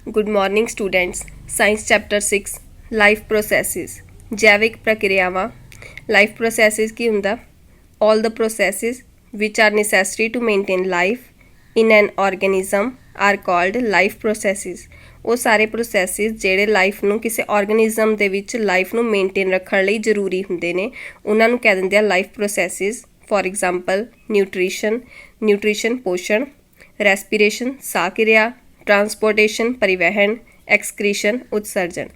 Good morning students. Science chapter 6 life processes जैविक प्रक्रियावां। Life processes की हुंदा? All the processes which are necessary to maintain life in an organism are called life processes. वो सारे processes जिहड़े life नूं किसी ऑर्गेनिज्म दे विच लाइफ नूं मेनटेन रखण लई जरूरी हुंदे ने उन्हां नूं कह दिंदे आ life processes. For example nutrition पोषण, रेस्पिरेशन साह क्रिया, ट्रांसपोर्टेशन परिवहन, एक्सक्रीशन उत्सर्जन।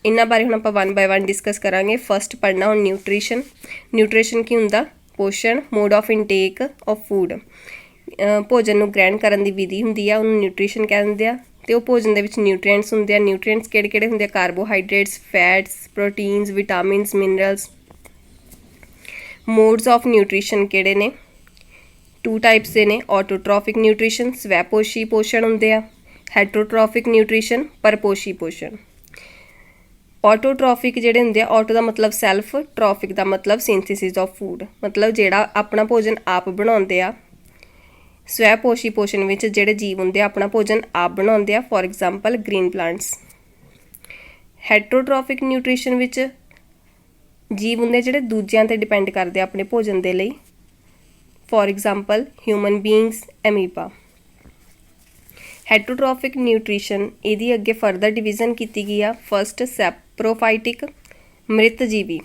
इन्हां बारे हुण आपां वन बाय वन डिस्कस करांगे। फस्ट पढ़ना हुण न्यूट्रीशन की हुंदा? पोषण, mode of intake of food. भोजन नूं ग्रहण करन दी विधि हुंदी आ, उहनूं न्यूट्रीशन कह दिंदे आ। ते ओह भोजन दे विच न्यूट्रीएंट्स हुंदे आ। न्यूट्रीएंट्स किहड़े हुंदे आ? Carbohydrates, fats, proteins, vitamins, minerals. Modes of nutrition किहड़े ने? 2 टाइप्स दे ने। ऑटोट्रॉफिक न्यूट्रीशन स्वैपोषी पोषण हुंदे आ। हेटरोट्रॉफिक न्यूट्रीशन परपोषी पोषण। ऑटोट्रॉफिक जिहड़े हुंदे आ, ऑटो दा मतलब सैल्फ, ट्रॉफिक दा मतलब सिंथेसिस ऑफ फूड, मतलब जिहड़ा अपना भोजन आप बनाउंदे आ। स्वैपोषी पोषण विच जिहड़े जीव हुंदे आ अपना भोजन आप बनाउंदे आ। For example green plants. Heterotrophic nutrition विच जीव हुंदे जिहड़े दूजियां ते डिपेंड करदे आ अपने भोजन दे लई। For example human beings, amoeba. Heterotrophic nutrition इहदी अगे फर्दर डिवीजन की गई आ। फस्ट सैप्रोफाइटिक मृत जीवी।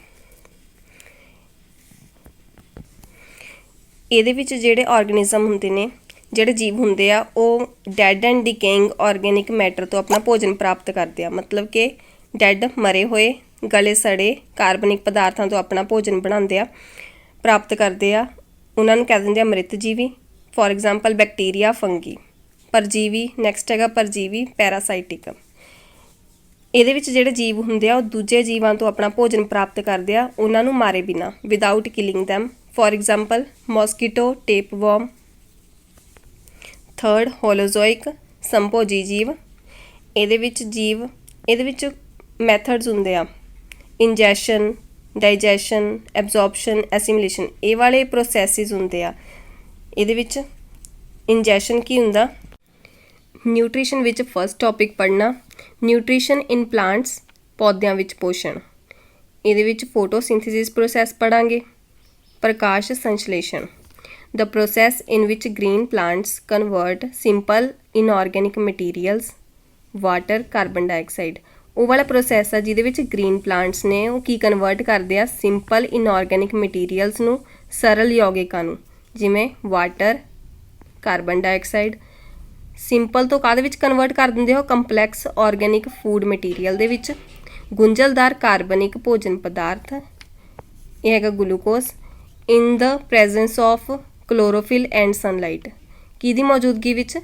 ਇਹਦੇ ਵਿੱਚ ਜਿਹੜੇ ਆਰਗੇਨਿਜ਼ਮ ਹੁੰਦੇ ਨੇ, ਜਿਹੜੇ ਜੀਵ ਹੁੰਦੇ ਆ, ਉਹ ਡੈਡ ਐਂਡ ਡਿਕੇਇੰਗ ਆਰਗੈਨਿਕ ਮੈਟਰ ਤੋਂ ਆਪਣਾ ਭੋਜਨ ਪ੍ਰਾਪਤ ਕਰਦੇ ਆ। ਮਤਲਬ ਕਿ ਡੈਡ ਮਰੇ ਹੋਏ ਗਲੇ ਸੜੇ ਕਾਰਬਨਿਕ ਪਦਾਰਥਾਂ ਤੋਂ ਆਪਣਾ ਭੋਜਨ ਬਣਾਉਂਦੇ ਆ, ਪ੍ਰਾਪਤ ਕਰਦੇ ਆ। ਉਹਨਾਂ ਨੂੰ ਕਹਿ ਦਿੰਦੇ ਆ ਮ੍ਰਿਤ ਜੀਵੀ। For example bacteria, fungi. ਪਰਜੀਵੀ ਨੈਕਸਟ ਹੈਗਾ ਪਰਜੀਵੀ ਪੈਰਾਸਾਈਟਿਕ। ਇਹਦੇ ਵਿੱਚ ਜਿਹੜੇ ਜੀਵ ਹੁੰਦੇ ਆ ਉਹ ਦੂਜੇ ਜੀਵਾਂ ਤੋਂ ਆਪਣਾ ਭੋਜਨ ਪ੍ਰਾਪਤ ਕਰਦੇ ਆ, ਉਹਨਾਂ ਨੂੰ ਮਾਰੇ ਬਿਨਾ, without killing them. For example mosquito, tapeworm. Third holozoic संपोजी जीव। ਇਹਦੇ ਵਿੱਚ मैथड्स ਹੁੰਦੇ ਆ इंजैशन, डाइजैशन, एब्जॉर्प्शन, एसिमिलेशन। ਇਹ ਵਾਲੇ प्रोसैसिस ਹੁੰਦੇ ਆ। ਇਹਦੇ ਵਿੱਚ इंजैशन ਕੀ ਹੁੰਦਾ? न्यूट्रीशन ਵਿੱਚ फस्ट टॉपिक पढ़ना न्यूट्रीशन इन प्लांट्स, पौदिਆਂ ਵਿੱਚ पोषण। ਇਹਦੇ ਵਿੱਚ फोटोसिंथेसिस प्रोसैस पढ़ांगे। प्रकाश संश्लेषण the process in which green plants convert simple inorganic materials water carbon dioxide. वो वाला प्रोसैस है जिहदे विच ग्रीन प्लांट्स ने वो की कन्वर्ट करते हैं सिंपल इनऑर्गेनिक मटीरियल्स नूं सरल यौगिकां नूं, जिवें वाटर कार्बन डाइऑक्साइड। सिंपल तो काहदे विच कन्वर्ट कर दिंदे हो? कंपलैक्स ऑर्गेनिक फूड मटीरियल दे विच। गुंझलदार कार्बनिक भोजन पदार्थ यह हैगा glucose in the presence of chlorophyll and sunlight. किहदी मौजूदगी विच?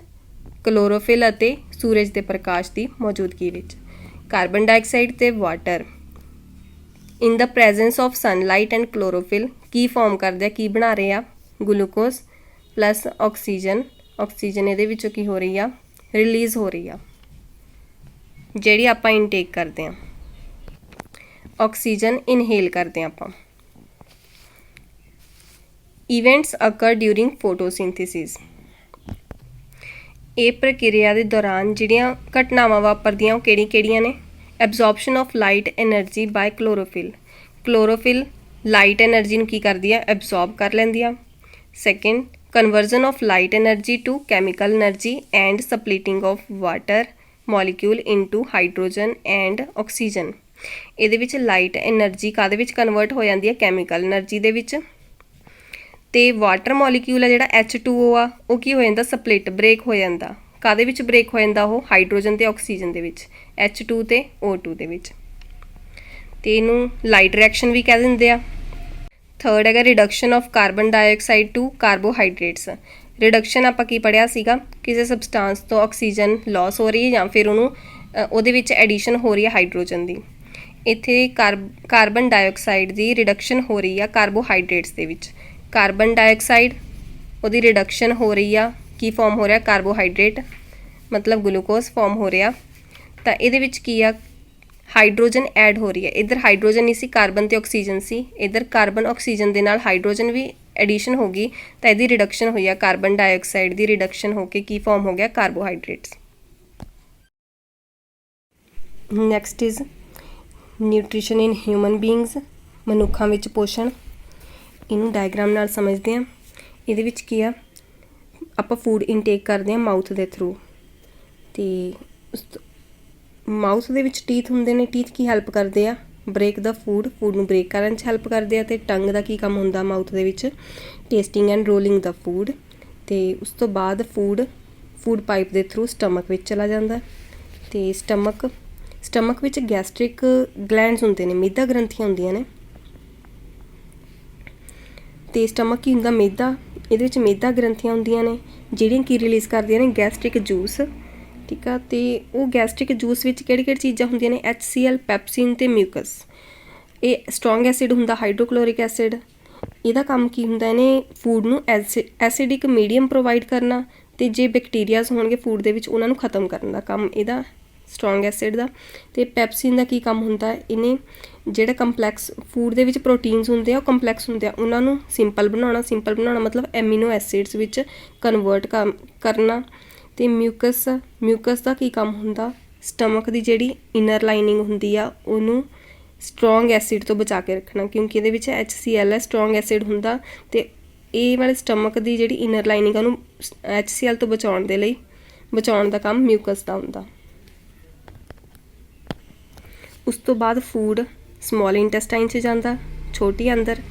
क्लोरोफिल अते सूरज के प्रकाश की मौजूदगी विच। कार्बन डाइऑक्साइड ते water in the presence of sunlight and chlorophyll की फॉर्म करदे, की बना रहे आ? Glucose plus oxygen. ऑक्सीजन इहदे विचों की हो रही आ? रिलीज़ हो रही आ, जिहड़ी आपां इनटेक करते हैं। ऑक्सीजन इनहेल करते हैं आपां। इवेंट्स अकर ड्यूरिंग फोटोसिंथेसिस। ये प्रक्रिया के दौरान जिहड़ियां घटनावां वापरदियां वो किहड़ियां ने? Absorption of light energy by chlorophyll. Chlorophyll light energy नूं की करदी है? एब्जॉर्ब कर लैंदी आ। Second conversion of light energy to chemical energy and splitting of water molecule into hydrogen and oxygen. ਇਹਦੇ ਵਿੱਚ लाइट एनर्जी काहदे विच कन्वर्ट हो जाती है? कैमिकल एनर्जी दे विच। ते वाटर मॉलिक्यूल है जिहड़ा H2O आ वो की हो जाता? स्प्लिट, ब्रेक हो जाता। काहदे विच ब्रेक हो जाता? वो हाइड्रोजन ते ऑक्सीजन दे विच, H2 ते O2 दे विच। ते इनू लाइट रिएक्शन भी कह दिंदे आ। थर्ड हैगा reduction of carbon dioxide to carbohydrates. Reduction आपां की पढ़िया सीगा? किसी सबसटांस तो ऑक्सीजन लॉस हो रही है या फिर उन्होंने ਉਹਦੇ ਵਿੱਚ एडिशन हो रही है हाइड्रोजन की। ਇੱਥੇ कार्बन डाइऑक्साइड की रिडक्शन हो रही है कार्बोहाइड्रेट्स ਦੇ ਵਿੱਚ। कार्बन डाइऑक्साइड ਉਹਦੀ रिडक्शन हो रही है, की फॉर्म हो रहा? कार्बोहाइड्रेट मतलब ग्लूकोज फॉर्म हो रहा। तो ये की आ हाइड्रोजन ऐड हो रही है। इधर हाइड्रोजन नहीं सी, कार्बन तो ऑक्सीजन सी। इधर कार्बन ऑक्सीजन के नाल हाइड्रोजन भी एडिशन होगी तो यदी रिडक्शन हुई है, कार्बन डाइऑक्साइड की रिडक्शन होकर की फॉर्म हो गया? Carbohydrates. Next is nutrition in human beings, ਮਨੁੱਖਾਂ ਵਿੱਚ ਪੋਸ਼ਣ। ਇਹਨੂੰ ਡਾਇਗਰਾਮ ਨਾਲ ਸਮਝਦੇ ਹਾਂ। ਇਹਦੇ ਵਿੱਚ ਕੀ ਆ, ਆਪਾਂ ਫੂਡ ਇਨਟੇਕ ਕਰਦੇ ਹਾਂ ਮਾਊਥ ਦੇ ਥਰੂ, ਅਤੇ ਮਾਊਥ ਦੇ ਵਿੱਚ ਟੀਥ ਹੁੰਦੇ ਨੇ। ਟੀਥ ਕੀ ਹੈਲਪ ਕਰਦੇ ਆ, ਬ੍ਰੇਕ ਦਾ ਫੂਡ ਨੂੰ ਬ੍ਰੇਕ ਕਰਨ 'ਚ ਹੈਲਪ ਕਰਦੇ ਆ। ਅਤੇ ਟੰਗ ਦਾ ਕੀ ਕੰਮ ਹੁੰਦਾ ਮਾਊਥ ਦੇ ਵਿੱਚ, tasting and rolling the food. ਅਤੇ ਉਸ ਤੋਂ ਬਾਅਦ ਫੂਡ ਪਾਈਪ ਦੇ ਥਰੂ ਸਟਮਕ ਵਿੱਚ ਚਲਾ ਜਾਂਦਾ। ਅਤੇ ਸਟਮਕ ਵਿੱਚ ਗੈਸਟ੍ਰਿਕ ਗਲੈਂਡਸ ਹੁੰਦੇ ਨੇ, ਮਿਹਦਾ ਗ੍ਰੰਥੀਆਂ ਹੁੰਦੀਆਂ ਨੇ। ਅਤੇ ਸਟਮਕ ਕੀ ਹੁੰਦਾ, ਮਿਹਦਾ, ਇਹਦੇ ਵਿੱਚ ਮਿਹਦਾ ਗ੍ਰੰਥੀਆਂ ਹੁੰਦੀਆਂ ਨੇ ਜਿਹੜੀਆਂ ਕੀ ਰਿਲੀਜ਼ ਕਰਦੀਆਂ ਨੇ, ਗੈਸਟ੍ਰਿਕ ਜੂਸ। ਠੀਕ ਆ, ਅਤੇ ਉਹ ਗੈਸਟ੍ਰਿਕ ਜੂਸ ਵਿੱਚ ਕਿਹੜੀ ਚੀਜ਼ਾਂ ਹੁੰਦੀਆਂ ਨੇ, HCl, ਪੈਪਸਿਨ ਅਤੇ ਮਿਊਕਸ। ਇਹ ਸਟਰੋਂਗ ਐਸਿਡ ਹੁੰਦਾ, ਹਾਈਡਰੋਕਲੋਰਿਕ ਐਸਿਡ। ਇਹਦਾ ਕੰਮ ਕੀ ਹੁੰਦਾ, ਇਹਨੇ ਫੂਡ ਨੂੰ ਐਸਿਡਿਕ ਮੀਡੀਅਮ ਪ੍ਰੋਵਾਈਡ ਕਰਨਾ, ਅਤੇ ਜੇ ਬੈਕਟੀਰੀਆਜ਼ ਹੋਣਗੇ ਫੂਡ ਦੇ ਵਿੱਚ ਉਹਨਾਂ ਨੂੰ ਖ਼ਤਮ ਕਰਨ ਦਾ ਕੰਮ ਇਹਦਾ ਸਟਰੋਂਗ ਐਸਿਡ ਦਾ। ਅਤੇ ਪੈਪਸਿਨ ਦਾ ਕੀ ਕੰਮ ਹੁੰਦਾ, ਇਹਨੇ ਜਿਹੜਾ ਕੰਪਲੈਕਸ ਫੂਡ ਦੇ ਵਿੱਚ ਪ੍ਰੋਟੀਨਸ ਹੁੰਦੇ ਆ, ਉਹ ਕੰਪਲੈਕਸ ਹੁੰਦੇ ਆ, ਉਹਨਾਂ ਨੂੰ ਸਿੰਪਲ ਬਣਾਉਣਾ ਮਤਲਬ ਐਮੀਨੋ ਐਸਿਡਸ ਵਿੱਚ ਕਨਵਰਟ ਕਰਨਾ। ਅਤੇ ਮਿਊਕਸ ਦਾ ਕੀ ਕੰਮ ਹੁੰਦਾ, ਸਟਮਕ ਦੀ ਜਿਹੜੀ ਇਨਰ ਲਾਈਨਿੰਗ ਹੁੰਦੀ ਆ ਉਹਨੂੰ ਸਟਰੋਂਗ ਐਸਿਡ ਤੋਂ ਬਚਾ ਕੇ ਰੱਖਣਾ, ਕਿਉਂਕਿ ਇਹਦੇ ਵਿੱਚ HCl ਹੈ, ਸਟਰੋਂਗ ਐਸਿਡ ਹੁੰਦਾ। ਅਤੇ ਇਹ ਵਾਲੇ ਸਟਮਕ ਦੀ ਜਿਹੜੀ ਇਨਰ ਲਾਈਨਿੰਗ ਉਹਨੂੰ HCl ਤੋਂ ਬਚਾਉਣ ਦਾ ਕੰਮ ਮਿਊਕਸ ਦਾ ਹੁੰਦਾ। ਉਸ ਤੋਂ ਬਾਅਦ ਫੂਡ ਸਮੋਲ ਇੰਟੈਸਟਾਈਨ 'ਚ ਜਾਂਦਾ, ਛੋਟੀ ਅੰਦਰ।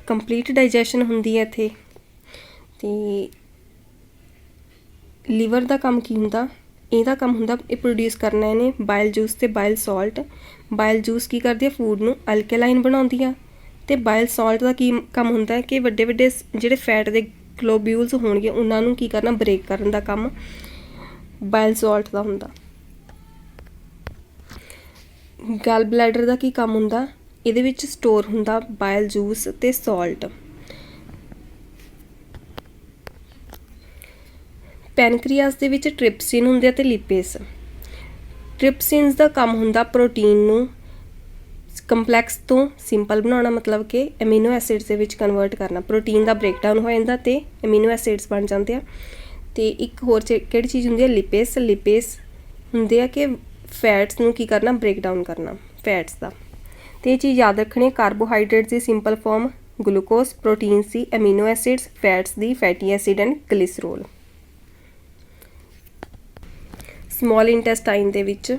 ਕੰਪਲੀਟ ਡਾਈਜੈਸ਼ਨ ਹੁੰਦੀ ਹੈ ਇੱਥੇ। ਅਤੇ ਲੀਵਰ ਦਾ ਕੰਮ ਕੀ ਹੁੰਦਾ, ਇਹਦਾ ਕੰਮ ਹੁੰਦਾ ਇਹ ਪ੍ਰੋਡਿਊਸ ਕਰਨਾ ਇਹਨੇ ਬਾਇਲ ਜੂਸ ਅਤੇ ਬਾਇਲ ਸਾਲਟ। ਬਾਇਲ ਜੂਸ ਕੀ ਕਰਦੀ ਹੈ, ਫੂਡ ਨੂੰ ਅਲਕੇਲਾਈਨ ਬਣਾਉਂਦੀ ਆ। ਅਤੇ ਬਾਇਲ ਸਾਲਟ ਦਾ ਕੀ ਕੰਮ ਹੁੰਦਾ ਹੈ ਕਿ ਵੱਡੇ ਜਿਹੜੇ ਫੈਟ ਦੇ ਗਲੋਬਿਊਲਸ ਹੋਣਗੇ ਉਹਨਾਂ ਨੂੰ ਕੀ ਕਰਨਾ, ਬ੍ਰੇਕ ਕਰਨ ਦਾ ਕੰਮ ਬਾਇਲ ਸਾਲਟ ਦਾ ਹੁੰਦਾ। ਗਲ ਬਲੈਡਰ ਦਾ ਕੀ ਕੰਮ ਹੁੰਦਾ, ਇਹਦੇ ਵਿੱਚ ਸਟੋਰ ਹੁੰਦਾ ਬਾਇਲ ਜੂਸ ਅਤੇ ਸਾਲਟ। ਪੈਨਕ੍ਰੀਆਸ ਦੇ ਵਿੱਚ ਟ੍ਰਿਪਸਿਨ ਹੁੰਦੇ ਅਤੇ ਲਿਪੇਸ। ਟ੍ਰਿਪਸਿਨਸ ਦਾ ਕੰਮ ਹੁੰਦਾ ਪ੍ਰੋਟੀਨ ਨੂੰ ਕੰਪਲੈਕਸ ਤੋਂ ਸਿੰਪਲ ਬਣਾਉਣਾ, ਮਤਲਬ ਕਿ ਐਮੀਨੋ ਐਸਿਡਸ ਦੇ ਵਿੱਚ ਕਨਵਰਟ ਕਰਨਾ। ਪ੍ਰੋਟੀਨ ਦਾ ਬ੍ਰੇਕਡਾਊਨ ਹੋ ਜਾਂਦਾ ਅਤੇ ਐਮੀਨੋ ਐਸਿਡਸ ਬਣ ਜਾਂਦੇ ਆ। ਅਤੇ ਇੱਕ ਹੋਰ ਕਿਹੜੀ ਚੀਜ਼ ਹੁੰਦੀ ਹੈ, ਲਿਪੇਸ ਹੁੰਦੇ ਆ ਕਿ ਫੈਟਸ ਨੂੰ ਕੀ ਕਰਨਾ, ਬ੍ਰੇਕਡਾਊਨ ਕਰਨਾ ਫੈਟਸ ਦਾ। ਅਤੇ ਇਹ ਚੀਜ਼ ਯਾਦ ਰੱਖਣੀ, ਕਾਰਬੋਹਾਈਡਰੇਟਸ ਦੀ ਸਿੰਪਲ ਫਾਰਮ ਗਲੂਕੋਸ, ਪ੍ਰੋਟੀਨਸ ਦੀ ਐਮੀਨੋ ਐਸਿਡਸ, ਫੈਟਸ ਦੀ fatty acid and glycerol. Small intestine ਦੇ ਵਿੱਚ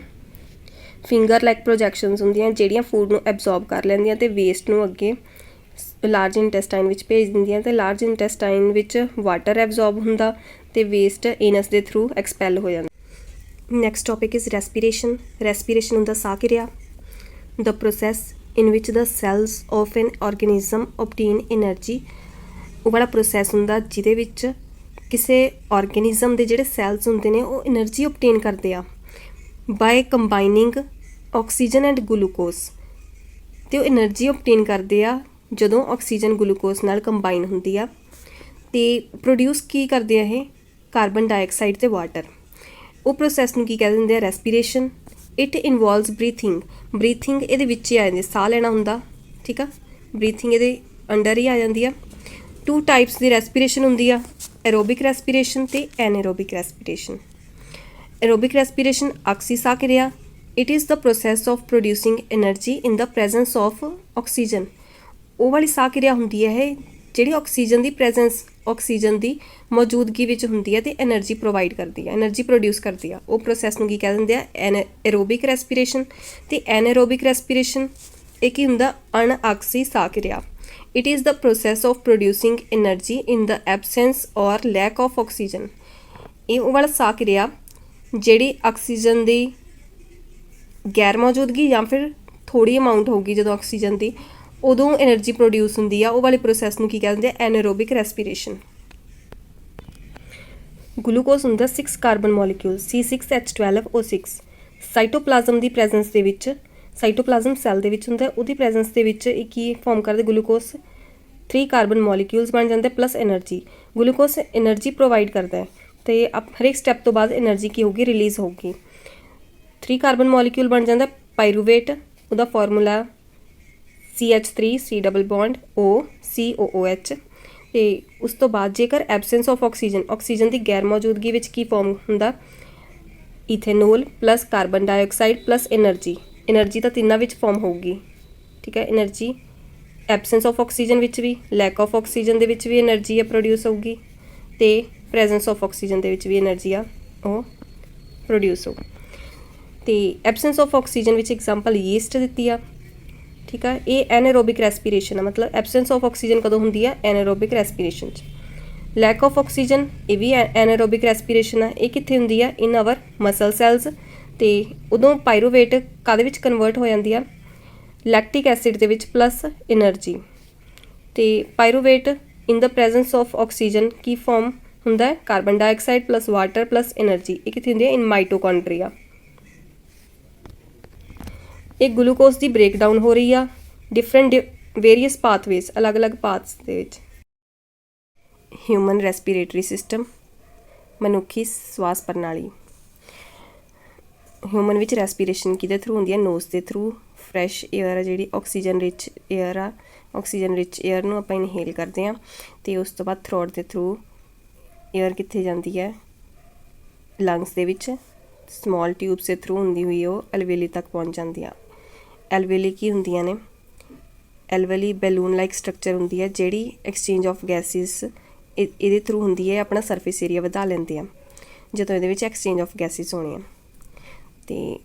ਫਿੰਗਰ ਲਾਈਕ ਪ੍ਰੋਜੈਕਸ਼ਨਸ ਹੁੰਦੀਆਂ ਜਿਹੜੀਆਂ ਫੂਡ ਨੂੰ ਐਬਜ਼ੋਰਬ ਕਰ ਲੈਂਦੀਆਂ ਅਤੇ ਵੇਸਟ ਨੂੰ ਅੱਗੇ ਲਾਰਜ ਇੰਟੈਸਟਾਈਨ ਵਿੱਚ ਭੇਜ ਦਿੰਦੀਆਂ। ਅਤੇ ਲਾਰਜ ਇੰਟੈਸਟਾਈਨ ਵਿੱਚ ਵਾਟਰ ਐਬਜ਼ੋਰਬ ਹੁੰਦਾ ਅਤੇ ਵੇਸਟ ਏਨਸ ਦੇ ਥਰੂ ਐਕਸਪੈਲ ਹੋ ਜਾਂਦਾ। Next topic is respiration. Respiration ਹੁੰਦਾ ਸਾਹ ਕਿਰਿਆ, the process in which the cells of an organism obtain energy. ਉਹ ਵਾਲਾ ਪ੍ਰੋਸੈਸ ਹੁੰਦਾ ਜਿਹਦੇ ਵਿੱਚ ਕਿਸੇ ਆਰਗੈਨਿਜ਼ਮ ਦੇ ਜਿਹੜੇ ਸੈਲਸ ਹੁੰਦੇ ਨੇ ਉਹ ਐਨਰਜੀ ਓਬਟੇਨ ਕਰਦੇ ਆ ਬਾਏ ਕੰਬਾਈਨਿੰਗ ਆਕਸੀਜਨ ਐਂਡ ਗਲੂਕੋਸ। ਅਤੇ ਉਹ ਐਨਰਜੀ ਓਬਟੇਨ ਕਰਦੇ ਆ ਜਦੋਂ ਆਕਸੀਜਨ ਗਲੂਕੋਸ ਨਾਲ ਕੰਬਾਈਨ ਹੁੰਦੀ ਆ। ਅਤੇ ਪ੍ਰੋਡਿਊਸ ਕੀ ਕਰਦੇ ਆ ਇਹ, ਕਾਰਬਨ ਡਾਈਆਕਸਾਈਡ ਅਤੇ ਵਾਟਰ। ਉਹ ਪ੍ਰੋਸੈਸ ਨੂੰ ਕੀ ਕਹਿ ਦਿੰਦੇ ਆ, ਰੈਸਪੀਰੇਸ਼ਨ। ਇਟ ਇਨਵੋਲਵਸ ਬਰੀਥਿੰਗ ਇਹਦੇ ਵਿੱਚ ਹੀ ਆ ਜਾਂਦੀ, ਸਾਹ ਲੈਣਾ ਹੁੰਦਾ। ਠੀਕ ਆ, ਬਰੀਥਿੰਗ ਇਹਦੇ ਅੰਡਰ ਹੀ ਆ ਜਾਂਦੀ ਆ। 2 ਟਾਈਪਸ ਦੀ ਰੈਸਪੀਰੇਸ਼ਨ ਹੁੰਦੀ ਆ, ਐਰੋਬਿਕ ਰੈਸਪੀਰੇਸ਼ਨ ਅਤੇ ਐਨਐਰੋਬਿਕ ਰੈਸਪੀਰੇਸ਼ਨ। ਐਰੋਬਿਕ ਰੈਸਪੀਰੇਸ਼ਨ ਆਕਸੀ ਸਾਹ ਕਿਰਿਆ। It is the process of producing energy in the presence of oxygen. ਉਹ ਵਾਲੀ ਸਾਹ ਕਿਰਿਆ ਹੁੰਦੀ ਹੈ ਇਹ ਜਿਹੜੀ ਆਕਸੀਜਨ ਦੀ ਮੌਜੂਦਗੀ ਵਿੱਚ ਹੁੰਦੀ ਹੈ ਅਤੇ ਐਨਰਜੀ ਪ੍ਰੋਵਾਈਡ ਕਰਦੀ ਹੈ, ਐਨਰਜੀ ਪ੍ਰੋਡਿਊਸ ਕਰਦੀ ਆ। ਉਹ ਪ੍ਰੋਸੈਸ ਨੂੰ ਕੀ ਕਹਿ ਦਿੰਦੇ ਆ, ਐਰੋਬਿਕ ਰੈਸਪੀਰੇਸ਼ਨ। ਅਤੇ ਐਨਐਰੋਬਿਕ ਰੈਸਪੀਰੇਸ਼ਨ ਇਹ ਕੀ ਹੁੰਦਾ, ਅਣਆਕਸੀ ਸਾਹ ਕਿਰਿਆ। It is the process of producing energy in the absence or lack of oxygen. ਇਹ ਉਹ ਵਾਲਾ ਸਾਹ ਕਿਰਿਆ ਜਿਹੜੀ ਆਕਸੀਜਨ ਦੀ ਗੈਰ ਮੌਜੂਦਗੀ ਜਾਂ ਫਿਰ ਥੋੜ੍ਹੀ ਅਮਾਊਂਟ ਹੋਊਗੀ ਜਦੋਂ ਆਕਸੀਜਨ ਦੀ, ਉਦੋਂ ਐਨਰਜੀ ਪ੍ਰੋਡਿਊਸ ਹੁੰਦੀ ਆ। ਉਹ ਵਾਲੇ ਪ੍ਰੋਸੈਸ ਨੂੰ ਕੀ ਕਹਿੰਦੇ ਆ, ਐਨਐਰੋਬਿਕ ਰੈਸਪੀਰੇਸ਼ਨ। ਗਲੂਕੋਸ ਹੁੰਦਾ 6 ਕਾਰਬਨ ਮੋਲੀਕਿਊਲ C6H12O6। ਸਾਈਟੋਪਲਾਜ਼ਮ ਦੀ ਪ੍ਰੈਜ਼ੈਂਸ ਦੇ ਵਿੱਚ, ਸਾਈਟੋਪਲਾਜ਼ਮ ਸੈੱਲ ਦੇ ਵਿੱਚ ਹੁੰਦਾ, ਉਹਦੀ ਪ੍ਰੈਜ਼ੈਂਸ ਦੇ ਵਿੱਚ ਇਹ ਕੀ ਫਾਰਮ ਕਰਦੇ, ਗਲੂਕੋਸ 3 ਕਾਰਬਨ ਮੋਲੀਕਿਊਲਸ ਬਣ ਜਾਂਦੇ plus energy. Glucose energy provide ਕਰਦਾ ਹੈ ਅਤੇ ਹਰੇਕ ਸਟੈਪ ਤੋਂ ਬਾਅਦ ਐਨਰਜੀ ਕੀ ਹੋਊਗੀ, ਰਿਲੀਜ਼ ਹੋਊਗੀ। 3 ਕਾਰਬਨ ਮੋਲੀਕਿਊਲ ਬਣ ਜਾਂਦਾ ਪਾਇਰੂਵੇਟ, ਉਹਦਾ formula CH3 C double bond O COOH। ਅਤੇ ਉਸ ਤੋਂ ਬਾਅਦ ਜੇਕਰ ਐਬਸੈਂਸ ਆਫ ਆਕਸੀਜਨ ਦੀ ਗੈਰ ਮੌਜੂਦਗੀ ਵਿੱਚ ਕੀ ਫਾਰਮ ਹੁੰਦਾ, ethanol plus carbon dioxide plus energy ਤਾਂ ਤਿੰਨਾਂ ਵਿੱਚ ਫਾਰਮ ਹੋਊਗੀ। ਠੀਕ ਹੈ, એનર્ਜੀ ਐਬਸੈਂਸ ਆਫ ਆਕਸੀਜਨ ਵਿੱਚ ਵੀ, ਲੈਕ ਆਫ ਆਕਸੀਜਨ ਦੇ ਵਿੱਚ ਵੀ એનર્ਜੀ ਆ ਪ੍ਰੋਡਿਊਸ ਹੋਊਗੀ, ਤੇ ਪ੍ਰੈਜ਼ੈਂਸ ਆਫ ਆਕਸੀਜਨ ਦੇ ਵਿੱਚ ਵੀ એનર્ਜੀ ਆ ਉਹ ਪ੍ਰੋਡਿਊਸ ਹੋਊ। ਤੇ ਐਬਸੈਂਸ ਆਫ ਆਕਸੀਜਨ ਵਿੱਚ ਐਗਜ਼ਾਮਪਲ ਯੀਸਟ ਦਿੱਤੀ ਆ। ਠੀਕ ਆ, ਇਹ ਐਨਾਰੋਬਿਕ ਰੈਸਪੀਰੇਸ਼ਨ ਆ, ਮਤਲਬ ਐਬਸੈਂਸ ਆਫ ਆਕਸੀਜਨ ਕਦੋਂ ਹੁੰਦੀ ਆ? ਐਨਾਰੋਬਿਕ ਰੈਸਪੀਰੇਸ਼ਨ 'ਚ। ਲੈਕ ਆਫ ਆਕਸੀਜਨ ਇਹ ਵੀ ਐਨਾਰੋਬਿਕ ਰੈਸਪੀਰੇਸ਼ਨ ਆ। ਇਹ ਕਿੱਥੇ ਹੁੰਦੀ ਆ? In our muscle cells. ਤੇ ਉਦੋਂ ਪਾਇਰੂਵੇਟ ਕਾਹਦੇ ਵਿੱਚ ਕਨਵਰਟ ਹੋ ਜਾਂਦੀ ਆ? ਲੈਕਟਿਕ ਐਸਿਡ ਦੇ ਵਿੱਚ ਪਲੱਸ એનર્ਜੀ। ਤੇ pyruvate in the presence of oxygen ਕੀ ਫਾਰਮ ਹੁੰਦਾ ਹੈ? Carbon dioxide plus water plus energy. ਇਹ ਕਿੱਥੇ ਹੁੰਦੀ ਹੈ? In mitochondria. ਇਹ ਗਲੂਕੋਜ਼ ਦੀ ਬ੍ਰੇਕਡਾਊਨ ਹੋ ਰਹੀ ਆ ਡਿਫਰੈਂਟ ਵੇਰੀਅਸ ਪਾਥਵੇਜ਼, ਅਲੱਗ-ਅਲੱਗ ਪਾਥਸ ਦੇ ਵਿੱਚ। ਹਿਊਮਨ ਰੈਸਪੀਰੇਟਰੀ ਸਿਸਟਮ, ਮਨੁੱਖੀ ਸਵਾਸ ਪ੍ਰਣਾਲੀ। ਹਿਊਮਨ ਵਿੱਚ ਰੈਸਪੀਰੇਸ਼ਨ ਕਿਹਦੇ ਥਰੂ ਹੁੰਦੀ ਹੈ? ਨੋਜ਼ ਦੇ ਥਰੂ। ਫਰੈਸ਼ ਏਅਰ ਆ ਜਿਹੜੀ, ਆਕਸੀਜਨ ਰਿਚ ਏਅਰ ਆ, ਆਕਸੀਜਨ ਰਿਚ ਏਅਰ ਨੂੰ ਆਪਾਂ ਇਨਹੇਲ ਕਰਦੇ ਹਾਂ, ਅਤੇ ਉਸ ਤੋਂ ਬਾਅਦ ਥਰੋਟ ਦੇ ਥਰੂ ਏਅਰ ਕਿੱਥੇ ਜਾਂਦੀ ਹੈ? ਲੰਗਸ ਦੇ ਵਿੱਚ। ਸਮੋਲ ਟਿਊਬਸ ਦੇ ਥਰੂ ਹੁੰਦੀ ਹੋਈ ਉਹ ਐਲਵੇਲੀ ਤੱਕ ਪਹੁੰਚ ਜਾਂਦੀ ਆ। ਐਲਵੇਲੀ ਕੀ ਹੁੰਦੀਆਂ ਨੇ? ਐਲਵੇਲੀ ਬੈਲੂਨ ਲਾਈਕ ਸਟਰਕਚਰ ਹੁੰਦੀ ਹੈ ਜਿਹੜੀ ਐਕਸਚੇਂਜ ਆਫ ਗੈਸਿਸ ਇਹਦੇ ਥਰੂ ਹੁੰਦੀ ਹੈ। ਆਪਣਾ ਸਰਫੇਸ ਏਰੀਆ ਵਧਾ ਲੈਂਦੇ ਆ ਜਦੋਂ ਇਹਦੇ ਵਿੱਚ ਐਕਸਚੇਂਜ ਆਫ ਗੈਸਿਸ ਹੋਣੇ ਆ। ਅਤੇ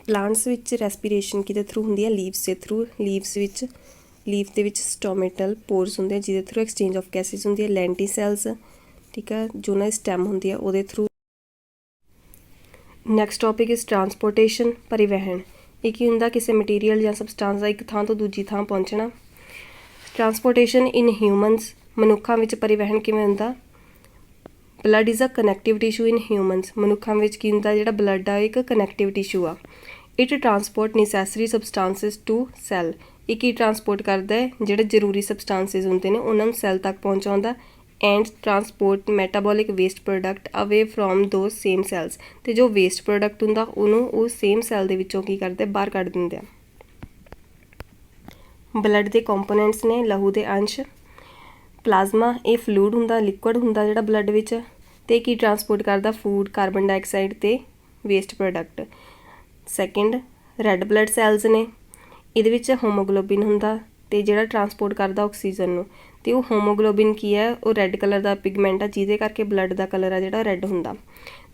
ਪਲਾਂਟਸ ਵਿੱਚ ਰੈਸਪੀਰੇਸ਼ਨ ਕਿਹਦੇ ਥਰੂ ਹੁੰਦੀ ਹੈ? ਲੀਵਸ ਦੇ ਥਰੂ। ਲੀਵ ਦੇ ਵਿੱਚ ਸਟੋਮੇਟਲ ਪੋਰਸ ਹੁੰਦੇ ਆ ਜਿਹਦੇ ਥਰੂ ਐਕਸਚੇਂਜ ਆਫ ਗੈਸਿਸ ਹੁੰਦੀ ਹੈ। ਲੈਂਟੀਸੈਲਸ, ਠੀਕ ਹੈ, ਜੋ ਉਹਨਾਂ ਦੀ ਸਟੈਮ ਹੁੰਦੀ ਹੈ ਉਹਦੇ through. Next topic is transportation, ਪਰਿਵਹਨ। ਇਹ ਕੀ ਹੁੰਦਾ? ਕਿਸੇ ਮਟੀਰੀਅਲ ਜਾਂ ਸਬਸਟਾਂਸ ਦਾ ਇੱਕ ਥਾਂ ਤੋਂ ਦੂਜੀ ਥਾਂ ਪਹੁੰਚਣਾ। ਟਰਾਂਸਪੋਰਟੇਸ਼ਨ ਇਨ ਹਿਊਮਨਸ, ਮਨੁੱਖਾਂ ਵਿੱਚ ਪਰਿਵਹਨ ਕਿਵੇਂ ਹੁੰਦਾ? Blood is a connective tissue in humans. ਮਨੁੱਖਾਂ ਵਿੱਚ ਕੀ ਹੁੰਦਾ? ਜਿਹੜਾ ਬਲੱਡ ਆ ਇੱਕ ਕਨੈਕਟਿਵ ਟਿਸ਼ੂ ਆ। It transport necessary substances to cell. ਇਹ ਕੀ ਟਰਾਂਸਪੋਰਟ ਕਰਦਾ ਹੈ? ਜਿਹੜੇ ਜ਼ਰੂਰੀ ਸਬਸਟਾਂਸਿਸ ਹੁੰਦੇ ਨੇ ਉਹਨਾਂ ਨੂੰ ਸੈੱਲ ਤੱਕ ਪਹੁੰਚਾਉਂਦਾ। And transport metabolic waste product ਅਵੇ ਫਰੋਮ ਦੋਜ਼ ਸੇਮ ਸੈਲਸ। ਅਤੇ ਜੋ ਵੇਸਟ ਪ੍ਰੋਡਕਟ ਹੁੰਦਾ ਉਹਨੂੰ ਉਹ ਸੇਮ ਸੈੱਲ ਦੇ ਵਿੱਚੋਂ ਕੀ ਕਰਦੇ? ਬਾਹਰ ਕੱਢ ਦਿੰਦੇ ਆ। ਬਲੱਡ ਦੇ ਕੰਪੋਨੈਂਟਸ ਨੇ, ਲਹੂ ਦੇ ਅੰਸ਼। ਪਲਾਜ਼ਮਾ, ਇਹ ਫਲੂਇਡ ਹੁੰਦਾ, ਲਿਕੁਇਡ ਹੁੰਦਾ ਜਿਹੜਾ ਬਲੱਡ ਵਿੱਚ, ਅਤੇ ਕੀ ਟਰਾਂਸਪੋਰਟ ਕਰਦਾ? ਫੂਡ, ਕਾਰਬਨ ਡਾਈਆਕਸਾਈਡ ਅਤੇ waste product. Second, red blood cells ਨੇ, ਇਹਦੇ ਵਿੱਚ ਹੋਮੋਗਲੋਬਿਨ ਹੁੰਦਾ ਅਤੇ ਜਿਹੜਾ ਟਰਾਂਸਪੋਰਟ ਕਰਦਾ ਆਕਸੀਜਨ ਨੂੰ। ਅਤੇ ਉਹ ਹੋਮੋਗਲੋਬਿਨ ਕੀ ਹੈ? ਉਹ ਰੈੱਡ ਕਲਰ ਦਾ ਪਿਗਮੈਂਟ ਆ ਜਿਹਦੇ ਕਰਕੇ ਬਲੱਡ ਦਾ ਕਲਰ ਆ ਜਿਹੜਾ ਰੈੱਡ ਹੁੰਦਾ।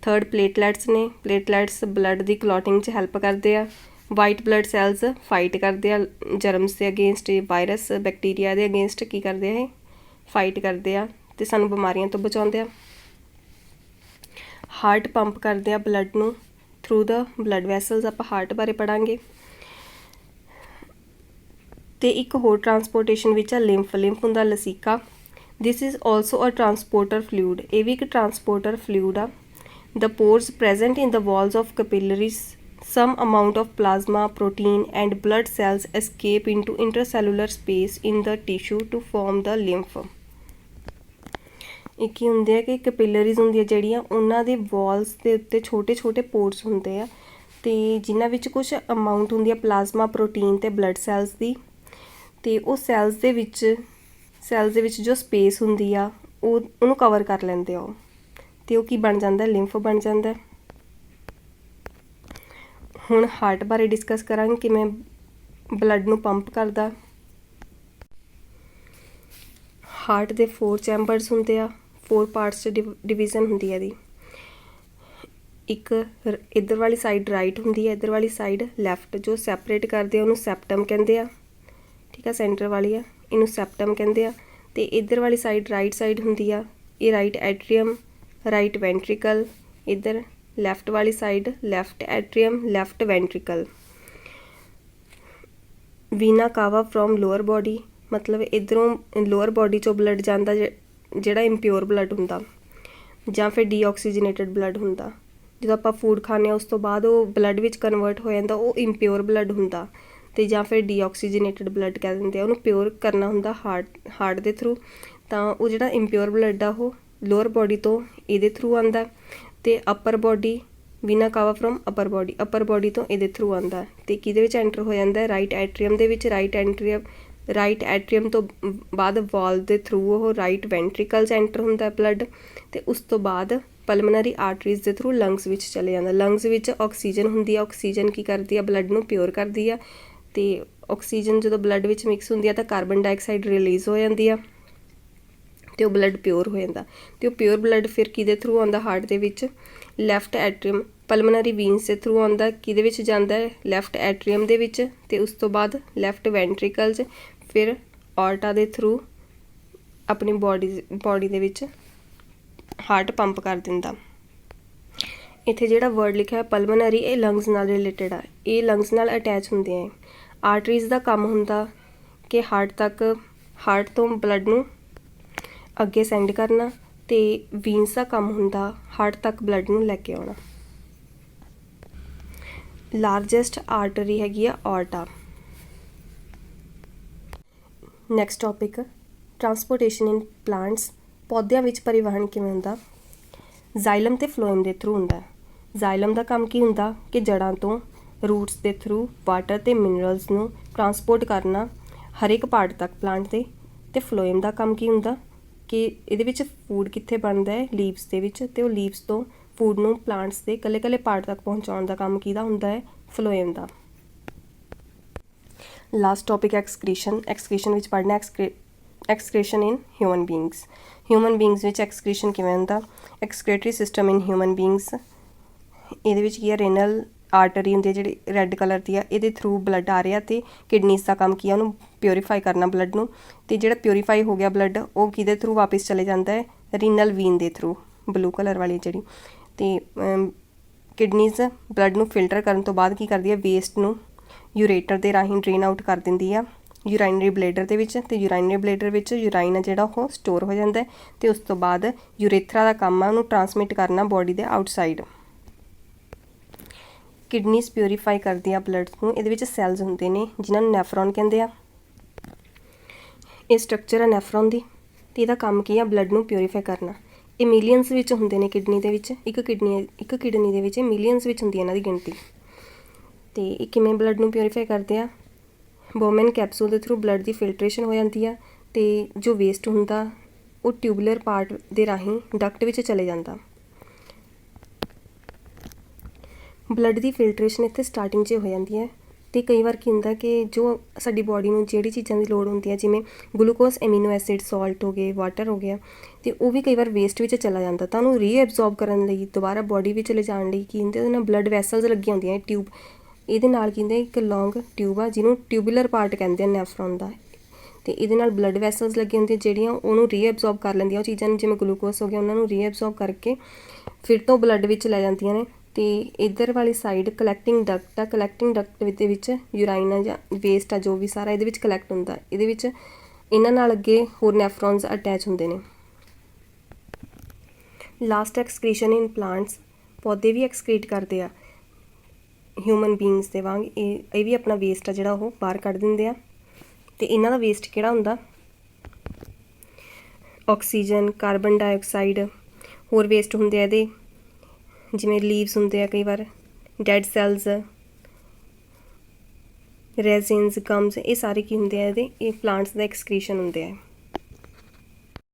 ਥਰਡ, ਪਲੇਟਲੈਟਸ ਨੇ। ਪਲੇਟਲੈਟਸ ਬਲੱਡ ਦੀ ਕਲੌਟਿੰਗ 'ਚ ਹੈਲਪ ਕਰਦੇ ਆ। ਵਾਈਟ ਬਲੱਡ ਸੈਲਸ ਫਾਈਟ ਕਰਦੇ ਆ ਜਰਮਸ ਦੇ ਅਗੇਂਸਟ, ਵਾਇਰਸ ਬੈਕਟੀਰੀਆ ਦੇ ਅਗੇਂਸਟ ਕੀ ਕਰਦੇ ਆ? ਇਹ ਫਾਈਟ ਕਰਦੇ ਆ ਅਤੇ ਸਾਨੂੰ ਬਿਮਾਰੀਆਂ ਤੋਂ ਬਚਾਉਂਦੇ ਆ। ਹਾਰਟ ਪੰਪ ਕਰਦੇ ਆ ਬਲੱਡ ਨੂੰ ਥਰੂ ਦਾ ਬਲੱਡ ਵੈਸਲਸ। ਆਪਾਂ ਹਾਰਟ ਬਾਰੇ ਪੜ੍ਹਾਂਗੇ। ਅਤੇ ਇੱਕ ਹੋਰ ਟਰਾਂਸਪੋਰਟੇਸ਼ਨ ਵਿੱਚ ਆ ਲਿੰਫ। ਲਿੰਫ ਹੁੰਦਾ ਲਸੀਕਾ। This is also a transporter fluid. ਇਹ ਵੀ ਇੱਕ ਟਰਾਂਸਪੋਰਟਰ ਫਲੂਇਡ ਆ। The pores present in the walls of capillaries, some amount of plasma, protein and blood cells escape into intercellular space in the tissue to form the lymph। ਇਹ ਕੀ ਹੁੰਦੇ ਆ ਕਿ ਕੈਪਿਲਰੀਜ਼ ਹੁੰਦੀਆਂ ਜਿਹੜੀਆਂ ਉਹਨਾਂ ਦੇ ਵਾਲਸ ਦੇ ਉੱਤੇ ਛੋਟੇ ਛੋਟੇ ਪੋਰਸ ਹੁੰਦੇ ਆ ਅਤੇ ਜਿਨ੍ਹਾਂ ਵਿੱਚ ਕੁਛ ਅਮਾਊਂਟ ਹੁੰਦੀ ਆ ਪਲਾਜ਼ਮਾ, ਪ੍ਰੋਟੀਨ ਅਤੇ ਬਲੱਡ ਸੈਲਸ ਦੀ। ਅਤੇ ਉਹ ਸੈਲਸ ਦੇ ਵਿੱਚ ਜੋ ਸਪੇਸ ਹੁੰਦੀ ਆ ਉਹਨੂੰ ਕਵਰ ਕਰ ਲੈਂਦੇ ਆ ਉਹ, ਅਤੇ ਉਹ ਕੀ ਬਣ ਜਾਂਦਾ? ਲਿੰਫ ਬਣ ਜਾਂਦਾ। ਹੁਣ ਹਾਰਟ ਬਾਰੇ ਡਿਸਕਸ ਕਰਾਂਗੇ ਕਿਵੇਂ ਬਲੱਡ ਨੂੰ ਪੰਪ ਕਰਦਾ। ਹਾਰਟ ਦੇ 4 ਚੈਂਬਰਸ ਹੁੰਦੇ ਆ, 4 ਪਾਰਟਸ 'ਚ ਡਿਵੀਜ਼ਨ ਹੁੰਦੀ ਹੈ ਇਹਦੀ। ਇੱਕ ਇੱਧਰ ਵਾਲੀ ਸਾਈਡ ਰਾਈਟ ਹੁੰਦੀ ਹੈ, ਇੱਧਰ ਵਾਲੀ ਸਾਈਡ ਲੈਫਟ। ਜੋ ਸੈਪਰੇਟ ਕਰਦੇ ਆ ਉਹਨੂੰ ਸੈਪਟਮ ਕਹਿੰਦੇ ਆ। ਠੀਕ ਆ, ਸੈਂਟਰ ਵਾਲੀ ਆ, ਇਹਨੂੰ ਸੈਪਟਮ ਕਹਿੰਦੇ ਆ। ਅਤੇ ਇੱਧਰ ਵਾਲੀ ਸਾਈਡ ਰਾਈਟ ਸਾਈਡ ਹੁੰਦੀ ਆ, ਇਹ ਰਾਈਟ ਐਟਰੀਅਮ, ਰਾਈਟ ਵੈਂਟਰੀਕਲ। ਇੱਧਰ ਲੈਫਟ ਵਾਲੀ side left atrium, left ventricle. Vena cava from lower body, ਮਤਲਬ ਇੱਧਰੋਂ ਲੋਅਰ ਬੋਡੀ 'ਚੋਂ ਬਲੱਡ ਜਾਂਦਾ ਜਿਹੜਾ ਇੰਪਿਓਰ ਬਲੱਡ ਹੁੰਦਾ, ਜਾਂ ਫਿਰ ਡੀਆਕਸੀਜਨੇਟਡ ਬਲੱਡ ਹੁੰਦਾ। ਜਦੋਂ ਆਪਾਂ ਫੂਡ ਖਾਂਦੇ ਹਾਂ ਉਸ ਤੋਂ ਬਾਅਦ ਉਹ ਬਲੱਡ ਵਿੱਚ ਕਨਵਰਟ ਹੋ ਜਾਂਦਾ, ਉਹ ਇੰਪਿਓਰ ਬਲੱਡ ਹੁੰਦਾ। ਅਤੇ ਜਾਂ ਫਿਰ ਡੀਆਕਸੀਜਨੇਟਡ ਬਲੱਡ ਕਹਿ ਦਿੰਦੇ ਆ। ਉਹਨੂੰ ਪਿਓਰ ਕਰਨਾ ਹੁੰਦਾ ਹਾਰਟ ਦੇ ਥਰੂ। ਤਾਂ ਉਹ ਜਿਹੜਾ ਇੰਪਿਓਰ ਬਲੱਡ ਆ ਉਹ ਲੋਅਰ ਬੋਡੀ ਤੋਂ ਇਹਦੇ ਥਰੂ ਆਉਂਦਾ, ਅਤੇ upper body vena cava from upper body ਤੋਂ ਇਹਦੇ ਥਰੂ ਆਉਂਦਾ। ਅਤੇ ਕਿਹਦੇ ਵਿੱਚ ਐਂਟਰ ਹੋ ਜਾਂਦਾ? ਰਾਈਟ ਐਟਰੀਅਮ ਦੇ ਵਿੱਚ। ਰਾਈਟ ਐਟਰੀਅਮ ਤੋਂ ਬਾਅਦ ਵਾਲ ਦੇ ਥਰੂ ਉਹ ਰਾਈਟ ਵੈਂਟਰੀਕਲ 'ਚ ਐਂਟਰ ਹੁੰਦਾ ਬਲੱਡ, ਅਤੇ ਉਸ ਤੋਂ ਬਾਅਦ ਪਲਮਨਰੀ ਆਰਟਰੀਜ਼ ਦੇ ਥਰੂ ਲੰਗਸ ਵਿੱਚ ਚਲੇ ਜਾਂਦਾ। ਲੰਗਸ ਵਿੱਚ ਆਕਸੀਜਨ ਹੁੰਦੀ ਆ, ਆਕਸੀਜਨ ਕੀ ਕਰਦੀ ਆ, ਬਲੱਡ ਨੂੰ ਪਿਓਰ ਕਰਦੀ ਆ, ਅਤੇ ਆਕਸੀਜਨ ਜਦੋਂ ਬਲੱਡ ਵਿੱਚ ਮਿਕਸ ਹੁੰਦੀ ਆ ਤਾਂ ਕਾਰਬਨ ਡਾਈਆਕਸਾਈਡ ਰਿਲੀਜ਼ ਹੋ ਜਾਂਦੀ ਆ, ਅਤੇ ਉਹ ਬਲੱਡ ਪਿਓਰ ਹੋ ਜਾਂਦਾ। ਅਤੇ ਉਹ ਪਿਓਰ ਬਲੱਡ ਫਿਰ ਕਿਹਦੇ ਥਰੂ ਆਉਂਦਾ, ਹਾਰਟ ਦੇ ਵਿੱਚ ਲੈਫਟ ਐਟਰੀਅਮ ਪਲਮਨਰੀ ਵੀਨਸ ਦੇ ਥਰੂ ਆਉਂਦਾ, ਕਿਹਦੇ ਵਿੱਚ ਜਾਂਦਾ ਹੈ, ਲੈਫਟ ਐਟਰੀਅਮ ਦੇ ਵਿੱਚ, ਅਤੇ ਉਸ ਤੋਂ ਬਾਅਦ ਲੈਫਟ ਵੈਂਟਰੀਕਲ 'ਚ, ਫਿਰ ਔਰਟਾ ਦੇ ਥਰੂ ਆਪਣੀ ਬੋਡੀ ਦੇ ਵਿੱਚ ਹਾਰਟ ਪੰਪ ਕਰ ਦਿੰਦਾ। ਇੱਥੇ ਜਿਹੜਾ ਵਰਡ ਲਿਖਿਆ ਪਲਮਨਰੀ, ਇਹ ਲੰਗਸ ਨਾਲ ਰਿਲੇਟਡ ਆ, ਇਹ ਲੰਗਸ ਨਾਲ ਅਟੈਚ ਹੁੰਦੇ ਆ। ਆਰਟਰੀਜ਼ ਦਾ ਕੰਮ ਹੁੰਦਾ ਕਿ ਹਾਰਟ ਤੋਂ ਬਲੱਡ ਨੂੰ ਅੱਗੇ ਸੈਂਡ ਕਰਨਾ, ਅਤੇ ਵੀਨਸ ਦਾ ਕੰਮ ਹੁੰਦਾ ਹਾਰਟ ਤੱਕ ਬਲੱਡ ਨੂੰ ਲੈ ਕੇ ਆਉਣਾ। ਲਾਰਜੈਸਟ ਆਰਟਰੀ ਹੈਗੀ ਆ ਔਰਟਾ। ਨੈਕਸਟ ਟੌਪਿਕ ਟਰਾਂਸਪੋਰਟੇਸ਼ਨ ਇਨ ਪਲਾਂਟਸ। ਪੌਦਿਆਂ ਵਿੱਚ ਪਰਿਵਹਨ ਕਿਵੇਂ ਹੁੰਦਾ? ਜ਼ਾਈਲਮ ਅਤੇ ਫਲੋਇਮ ਦੇ ਥਰੂ ਹੁੰਦਾ। ਜ਼ਾਈਲਮ ਦਾ ਕੰਮ ਕੀ ਹੁੰਦਾ ਕਿ ਜੜ੍ਹਾਂ ਤੋਂ ਰੂਟਸ ਦੇ ਥਰੂ ਵਾਟਰ ਅਤੇ ਮਿਨਰਲਸ ਨੂੰ ਟਰਾਂਸਪੋਰਟ ਕਰਨਾ ਹਰ ਇੱਕ ਪਾਰਟ ਤੱਕ ਪਲਾਂਟ ਦੇ, ਅਤੇ ਫਲੋਇਮ ਦਾ ਕੰਮ ਕੀ ਹੁੰਦਾ ਕਿ ਇਹਦੇ ਵਿੱਚ ਫੂਡ ਕਿੱਥੇ ਬਣਦਾ ਹੈ, ਲੀਵਸ ਦੇ ਵਿੱਚ, ਅਤੇ ਉਹ ਲੀਵਸ ਤੋਂ ਫੂਡ ਨੂੰ ਪਲਾਂਟਸ ਦੇ ਇਕੱਲੇ ਪਾਰਟ ਤੱਕ ਪਹੁੰਚਾਉਣ ਦਾ ਕੰਮ ਕਿਹਦਾ ਹੁੰਦਾ ਹੈ, ਫਲੋਇਮ ਦਾ। Last topic excretion. ਐਕਸਕ੍ਰੀਸ਼ਨ ਵਿੱਚ ਪੜ੍ਹਨਾ excretion in human beings. Human beings ਵਿੱਚ ਐਕਸਕ੍ਰੀਸ਼ਨ ਕਿਵੇਂ ਹੁੰਦਾ? Excretory system in human beings, ਇਹਦੇ ਵਿੱਚ ਕੀ ਹੈ, ਰੇਨਲ ਆਰਟਰੀ ਹੁੰਦੀ ਹੈ ਜਿਹੜੀ ਰੈੱਡ ਕਲਰ ਦੀ ਆ, ਇਹਦੇ ਥਰੂ ਬਲੱਡ ਆ ਰਿਹਾ, ਅਤੇ ਕਿਡਨੀਸ ਦਾ ਕੰਮ ਕੀ ਆ, ਉਹਨੂੰ ਪਿਓਰੀਫਾਈ ਕਰਨਾ ਬਲੱਡ ਨੂੰ, ਅਤੇ ਜਿਹੜਾ ਪਿਓਰੀਫਾਈ ਹੋ ਗਿਆ ਬਲੱਡ ਉਹ ਕਿਹਦੇ ਥਰੂ ਵਾਪਸ ਚਲੇ ਜਾਂਦਾ ਹੈ, ਰੀਨਲ ਵੀਨ ਦੇ ਥਰੂ, ਬਲੂ ਕਲਰ ਵਾਲੀ ਜਿਹੜੀ। ਅਤੇ ਕਿਡਨੀਜ਼ ਬਲੱਡ ਨੂੰ ਫਿਲਟਰ ਕਰਨ ਤੋਂ ਬਾਅਦ ਕੀ ਕਰਦੀ ਹੈ, ਵੇਸਟ ਨੂੰ ਯੂਰੇਟਰ ਦੇ ਰਾਹੀਂ ਡਰੇਨ ਆਊਟ ਕਰ ਦਿੰਦੀ ਆ ਯੂਰਾਈਨਰੀ ਬਲੇਡਰ ਦੇ ਵਿੱਚ, ਅਤੇ ਯੂਰਾਈਨਰੀ ਬਲੇਡਰ ਵਿੱਚ ਯੂਰਾਈਨ ਆ ਜਿਹੜਾ ਉਹ ਸਟੋਰ ਹੋ ਜਾਂਦਾ, ਅਤੇ ਉਸ ਤੋਂ ਬਾਅਦ ਯੂਰੇਥਰਾ ਦਾ ਕੰਮ ਆ ਉਹਨੂੰ ਟਰਾਂਸਮਿਟ ਕਰਨਾ ਬੋਡੀ ਦੇ ਆਊਟਸਾਈਡ। ਕਿਡਨੀਸ ਪਿਓਰੀਫਾਈ ਕਰਦੀ ਆ ਬਲੱਡ ਨੂੰ, ਇਹਦੇ ਵਿੱਚ ਸੈਲਸ ਹੁੰਦੇ ਨੇ ਜਿਨ੍ਹਾਂ ਨੂੰ ਨੈਫਰੋਨ ਕਹਿੰਦੇ ਆ। ਇਹ ਸਟਰਕਚਰ ਆ ਨੈਫਰੋਨ ਦੀ, ਅਤੇ ਇਹਦਾ ਕੰਮ ਕੀ ਆ, ਬਲੱਡ ਨੂੰ ਪਿਓਰੀਫਾਈ ਕਰਨਾ। ਇਹ ਮਿਲੀਅਨਸ ਵਿੱਚ ਹੁੰਦੇ ਨੇ ਕਿਡਨੀ ਦੇ ਵਿੱਚ, ਇੱਕ ਕਿਡਨੀ ਦੇ ਵਿੱਚ ਮਿਲੀਅਨਸ ਵਿੱਚ ਹੁੰਦੀ ਹੈ ਇਹਨਾਂ ਦੀ ਗਿਣਤੀ। ਅਤੇ ਇਹ ਕਿਵੇਂ ਬਲੱਡ ਨੂੰ ਪਿਓਰੀਫਾਈ ਕਰਦੇ ਆ? ਬੋਮੈਨ ਕੈਪਸੂਲ ਦੇ ਥਰੂ ਬਲੱਡ ਦੀ ਫਿਲਟਰੇਸ਼ਨ ਹੋ ਜਾਂਦੀ ਆ, ਅਤੇ ਜੋ ਵੇਸਟ ਹੁੰਦਾ ਉਹ ਟਿਊਬੂਲਰ ਪਾਰਟ ਦੇ ਰਾਹੀਂ ਡਕਟ ਵਿੱਚ ਚਲੇ ਜਾਂਦਾ। ਬਲੱਡ ਦੀ ਫਿਲਟਰੇਸ਼ਨ ਇੱਥੇ ਸਟਾਰਟਿੰਗ 'ਚ ਹੋ ਜਾਂਦੀ ਹੈ, ਅਤੇ ਕਈ ਵਾਰ ਕੀ ਹੁੰਦਾ ਕਿ ਜੋ ਸਾਡੀ ਬੋਡੀ ਨੂੰ ਜਿਹੜੀ ਚੀਜ਼ਾਂ ਦੀ ਲੋੜ ਹੁੰਦੀ ਹੈ, ਜਿਵੇਂ ਗਲੂਕੋਜ਼, ਐਮੀਨੋ ਐਸਿਡ, ਸਾਲਟ ਹੋ ਗਏ, ਵਾਟਰ ਹੋ ਗਿਆ, ਅਤੇ ਉਹ ਵੀ ਕਈ ਵਾਰ ਵੇਸਟ ਵਿੱਚ ਚਲਾ ਜਾਂਦਾ। ਤਾਂ ਉਹਨੂੰ ਰੀਐਬਜ਼ੋਰਬ ਕਰਨ ਲਈ, ਦੁਬਾਰਾ ਬੋਡੀ ਵਿੱਚ ਲਿਜਾਣ ਲਈ ਕੀ ਹੁੰਦੇ, ਉਹਦੇ ਨਾਲ ਬਲੱਡ ਵੈਸਲਸ ਲੱਗੀਆਂ ਹੁੰਦੀਆਂ, ਟਿਊਬ, ਇਹਦੇ ਨਾਲ ਕੀ ਹੁੰਦੇ, ਇੱਕ ਲੌਂਗ ਟਿਊਬ ਆ ਜਿਹਨੂੰ ਟਿਊਬੂਲਰ ਪਾਰਟ ਕਹਿੰਦੇ ਆ ਨੈਫਰੋਨ ਦਾ, ਅਤੇ ਇਹਦੇ ਨਾਲ ਬਲੱਡ ਵੈਸਲਸ ਲੱਗੀਆਂ ਹੁੰਦੀਆਂ ਜਿਹੜੀਆਂ ਉਹਨੂੰ ਰੀਐਬਜ਼ੋਰਬ ਕਰ ਲੈਂਦੀਆਂ ਉਹ ਚੀਜ਼ਾਂ ਨੂੰ, ਜਿਵੇਂ ਗਲੂਕੋਜ਼ ਹੋ ਗਿਆ, ਉਹਨਾਂ ਨੂੰ ਰੀਐਬਜ਼ੋਰਬ ਕਰਕੇ ਫਿਰ ਤੋਂ ਬਲੱਡ ਵਿੱਚ ਲੈ ਜਾਂਦੀਆਂ ਨੇ। ਅਤੇ ਇੱਧਰ ਵਾਲੀ ਸਾਈਡ ਕਲੈਕਟਿੰਗ ਡਕਟ ਆ, ਕਲੈਕਟਿੰਗ ਡਕਟ ਦੇ ਵਿੱਚ ਯੂਰਾਈਨ ਆ ਜਾਂ ਵੇਸਟ ਆ ਜੋ ਵੀ ਸਾਰਾ ਇਹਦੇ ਵਿੱਚ ਕਲੈਕਟ ਹੁੰਦਾ, ਇਹਦੇ ਵਿੱਚ ਇਹਨਾਂ ਨਾਲ ਅੱਗੇ ਹੋਰ ਨੈਫਰੋਨਸ ਅਟੈਚ ਹੁੰਦੇ ਨੇ। ਲਾਸਟ ਐਕਸਕ੍ਰੀਸ਼ਨ ਇਨ ਪਲਾਂਟਸ। ਪੌਦੇ ਵੀ ਐਕਸਕ੍ਰੀਟ ਕਰਦੇ ਆ ਹਿਊਮਨ ਬੀਇੰਗਸ ਦੇ ਵਾਂਗ, ਇਹ ਵੀ ਆਪਣਾ ਵੇਸਟ ਆ ਜਿਹੜਾ ਉਹ ਬਾਹਰ ਕੱਢ ਦਿੰਦੇ ਆ। ਅਤੇ ਇਹਨਾਂ ਦਾ ਵੇਸਟ ਕਿਹੜਾ ਹੁੰਦਾ? ਆਕਸੀਜਨ, ਕਾਰਬਨ ਡਾਈਆਕਸਾਈਡ, ਹੋਰ ਵੇਸਟ ਹੁੰਦੇ ਆ ਇਹਦੇ, ਜਿਵੇਂ ਲੀਵਸ ਹੁੰਦੇ ਆ ਕਈ ਵਾਰ, ਡੈਡ ਸੈਲਸ, ਰੈਜ਼ਿਨਸ, ਗਮਸ, ਇਹ ਸਾਰੇ ਕੀ ਹੁੰਦੇ ਆ ਇਹਦੇ, ਇਹ ਪਲਾਂਟਸ ਦਾ ਐਕਸਕ੍ਰੀਸ਼ਨ ਹੁੰਦੇ ਆ।